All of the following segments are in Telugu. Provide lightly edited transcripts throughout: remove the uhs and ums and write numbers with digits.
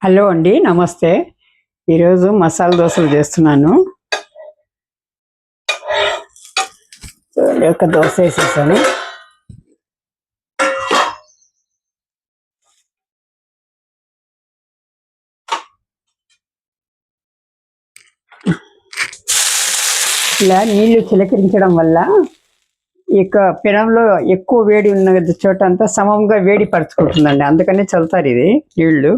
హలో అండి, నమస్తే. ఈరోజు మసాలా దోశలు చేస్తున్నాను. ఒక దోశ వేసేసాను. ఇలా నీళ్లు చిలకరించడం వల్ల ఇక పెనంలో ఎక్కువ వేడి ఉన్న చోట అంతా సమంగా వేడి పరుచుకుంటుందండి. అందుకనే చల్లుతారు ఇది నీళ్లు.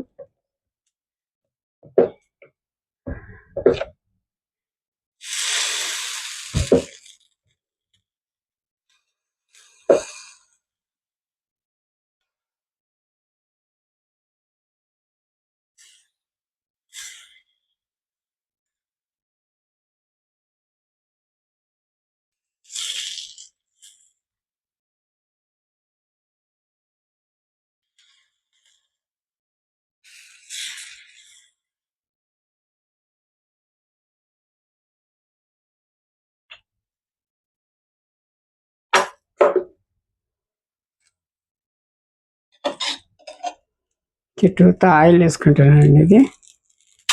చుట్టూతో ఆయిల్ వేసుకుంటున్నానండి. ఇది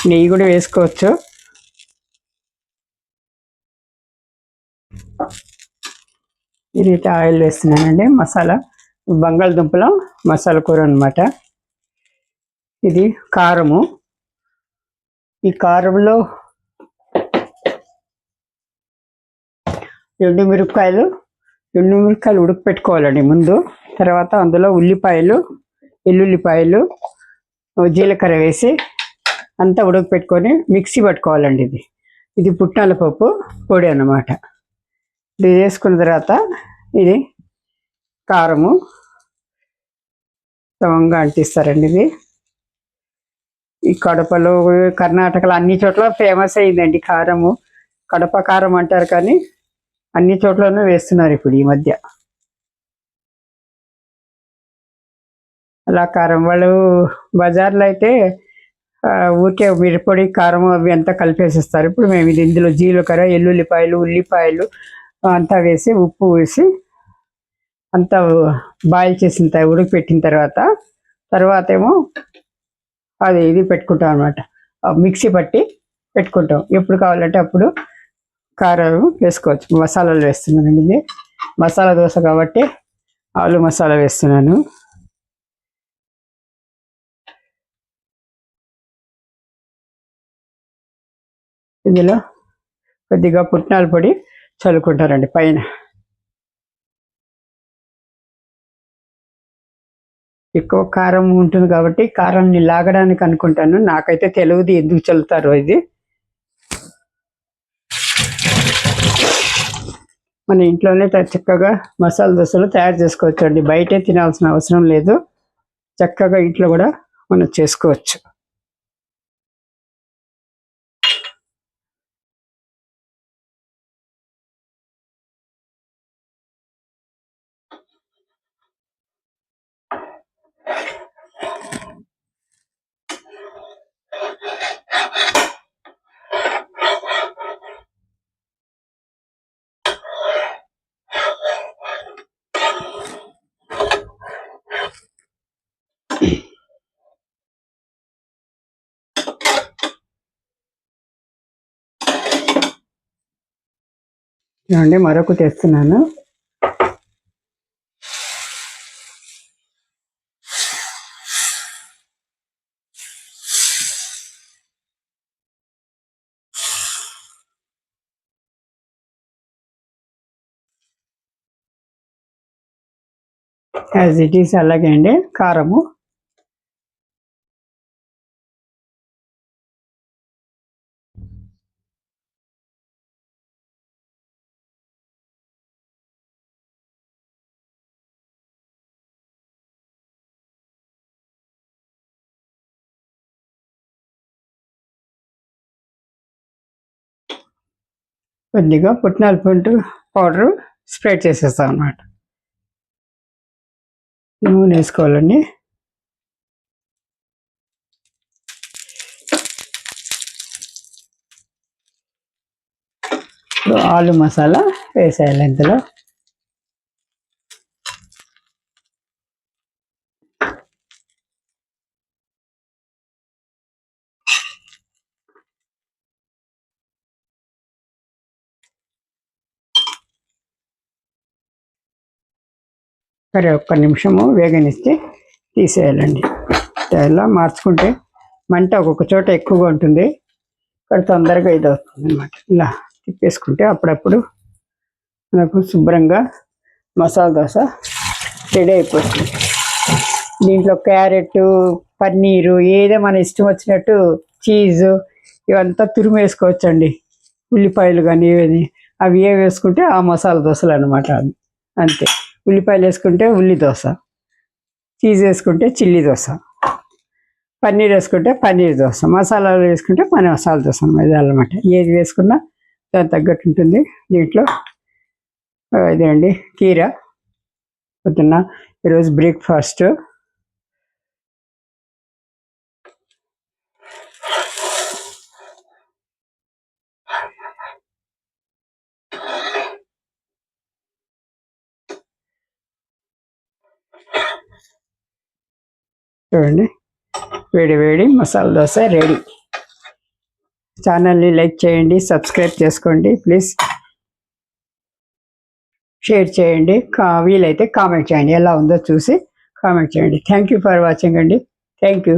నెయ్యి కూడా వేసుకోవచ్చు. ఇదైతే ఆయిల్ వేస్తున్నానండి. మసాలా బంగాళదుంపల మసాలా కూర అనమాట. ఇది కారము. ఈ కారంలో ఎండుమిరపకాయలు ఉడకపెట్టుకోవాలండి ముందు. తర్వాత అందులో ఉల్లిపాయలు, ఎల్లుల్లిపాయలు, జీలకర్ర వేసి అంతా ఉడకపెట్టుకొని మిక్సీ పట్టుకోవాలండి. ఇది పుట్నాల పప్పు పొడి అన్నమాట. ఇది వేసుకున్న తర్వాత ఇది కారము సమంగా అంటిస్తారండి. ఇది ఈ కడపలో, కర్ణాటకలో అన్ని చోట్ల ఫేమస్ అయిందండి కారము. కడప కారం అంటారు, కానీ అన్ని చోట్లనూ వేస్తున్నారు ఇప్పుడు ఈ మధ్య. అలా కారం వాళ్ళు బజార్లో అయితే ఊరికే మిరపొడి, కారం అవి అంతా కలిపేసిస్తారు. ఇప్పుడు మేము ఇది ఇందులో జీలకర్ర, ఎల్లుల్లిపాయలు, ఉల్లిపాయలు అంతా వేసి ఉప్పు వేసి అంతా బాయిల్ చేసిన ఉడకపెట్టిన తర్వాత ఏమో ఇది పెట్టుకుంటాం అనమాట. మిక్సీ పట్టి పెట్టుకుంటాం. ఎప్పుడు కావాలంటే అప్పుడు కారం వేసుకోవచ్చు. మసాలాలు వేస్తున్నానండి. ఇది మసాలా దోశ కాబట్టి ఆలు మసాలా వేస్తున్నాను. ఇందులో కొద్దిగా పుట్నాల పొడి చల్లుకుంటారండి పైన. ఎక్కువ కారం ఉంటుంది కాబట్టి కారాన్ని లాగడానికి అనుకుంటాను. నాకైతే తెలియదు ఎందుకు చల్లుతారో. ఇది మన ఇంట్లోనే చక్కగా మసాలా దోశలు తయారు చేసుకోవచ్చు అండి. బయటే తినాల్సిన అవసరం లేదు. చక్కగా ఇంట్లో కూడా మనం చేసుకోవచ్చు. చూడండి, మరొక తెస్తున్నాను. యాజ్ ఇట్ ఈస్ అలాగే అండి. కారము కొద్దిగా పుట్నాల పౌడరు స్ప్రెడ్ చేసేస్తాం అన్నమాట. నూనె వేసుకోవాలండి. ఆలు మసాలా వేసేయాలి ఇందులో. సరే ఒక్క నిమిషము వేగనిస్తే తీసేయాలండి. ఇలా మార్చుకుంటే మంట ఒక్కొక్క చోట ఎక్కువగా ఉంటుంది, ఇక్కడ తొందరగా ఇది అవుతుంది అనమాట. ఇలా తిప్పేసుకుంటే అప్పుడప్పుడు మనకు శుభ్రంగా మసాలా దోశ రెడీ అయిపోతుంది. దీంట్లో క్యారెట్, పన్నీరు ఏదో మన ఇష్టం వచ్చినట్టు చీజు ఇవంతా తురిమి వేసుకోవచ్చండి. ఉల్లిపాయలు కానీ ఏవి అవి ఏ వేసుకుంటే ఆ మసాలా దోశలు అనమాట. అవి అంతే. ఉల్లిపాయలు వేసుకుంటే ఉల్లి దోశ, చీజ్ వేసుకుంటే చిల్లీ దోశ, పన్నీర్ వేసుకుంటే పన్నీర్ దోశ, మసాలాలు వేసుకుంటే మసాలా దోశ అనమాట. ఏది వేసుకున్నా దాని తగ్గట్టు ఉంటుంది. దీంట్లో ఇదే అండి కీర పొద్దున్న ఈరోజు బ్రేక్ఫాస్ట్. చూడండి, వేడి వేడి మసాలా దోశ రెడీ. ఛానల్ని లైక్ చేయండి, సబ్స్క్రైబ్ చేసుకోండి ప్లీజ్, షేర్ చేయండి, వీలైతే కామెంట్ చేయండి. ఎలా ఉందో చూసి కామెంట్ చేయండి. థ్యాంక్ యూ ఫర్ వాచింగ్ అండి. Thank you.